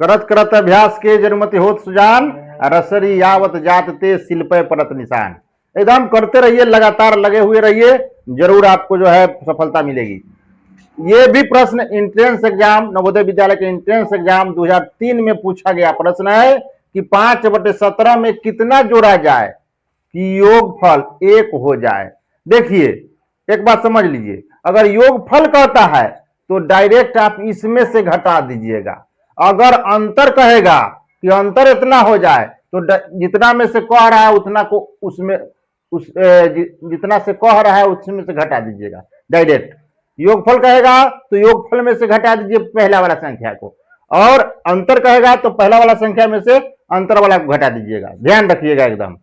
करत करत अभ्यास के जन्मति होत सुजान, रसरी यावत जात ते शिल्पे परत निशान। एकदम करते रहिए, लगातार लगे हुए रहिए, जरूर आपको जो है सफलता मिलेगी। ये भी प्रश्न एंट्रेंस एग्जाम, नवोदय विद्यालय के एंट्रेंस एग्जाम 2003 में पूछा गया प्रश्न है कि 5/17 में कितना जोड़ा जाए कि योगफल 1 हो जाए। देखिए एक बात समझ लीजिए, अगर योगफल कहता है तो डायरेक्ट आप इसमें से घटा दीजिएगा। अगर अंतर कहेगा कि अंतर इतना हो जाए तो जितना में से कह रहा है उतना को उसमें जितना से कह रहा है उसमें से घटा दीजिएगा डायरेक्ट। योगफल कहेगा तो योगफल में से घटा दीजिए पहला वाला संख्या को, और अंतर कहेगा तो पहला वाला संख्या में से अंतर वाला को घटा दीजिएगा। ध्यान रखिएगा एकदम।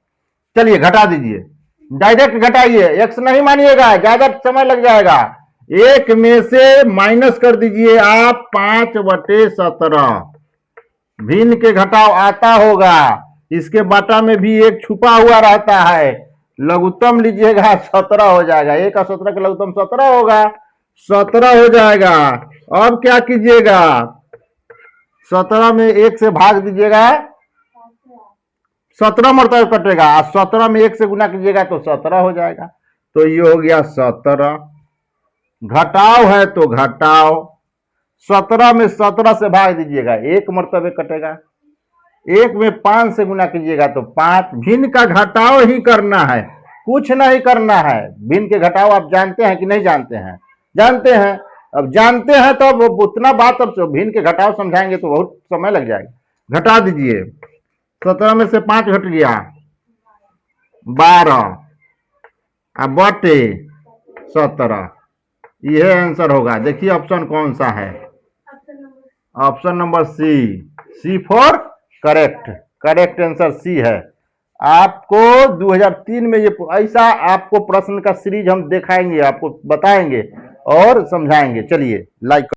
चलिए घटा दीजिए, डायरेक्ट घटाइए, एक्स नहीं मानिएगा, ज्यादा समय लग जाएगा। 1 में से माइनस कर दीजिए आप 5/17। भिन्न के घटाव आता होगा, इसके बाटा में भी एक छुपा हुआ रहता है। लघुत्तम लीजिएगा 17 हो जाएगा, 1 और 17 का लघुत्तम 17 होगा, 17 हो जाएगा। अब क्या कीजिएगा, 17 में 1 से भाग दीजिएगा, 17 मरतबा कटेगा, 17 में 1 से गुना कीजिएगा तो 17 हो जाएगा। तो ये हो गया 17। घटाव है तो घटाव, 17 में 17 से भाग दीजिएगा, 1 मरतबे कटेगा। 1 में 5 से गुना कीजिएगा तो 5। भिन्न का घटाव ही करना है, कुछ नहीं करना है। भिन्न के घटाव आप जानते हैं कि नहीं जानते हैं? जानते हैं। अब जानते हैं तो अब उतना बात, अब भिन्न के घटाव समझाएंगे तो बहुत समय लग जाएगा। घटा दीजिए, 17 में से 5 घट गया 12, अब बटे 17। यह आंसर होगा। देखिए ऑप्शन कौन सा है, option number C for correct. Correct answer C है। आपको 2003 में ये ऐसा आपको प्रश्न का सीरीज हम दिखाएंगे, आपको बताएंगे और समझाएंगे। चलिए लाइक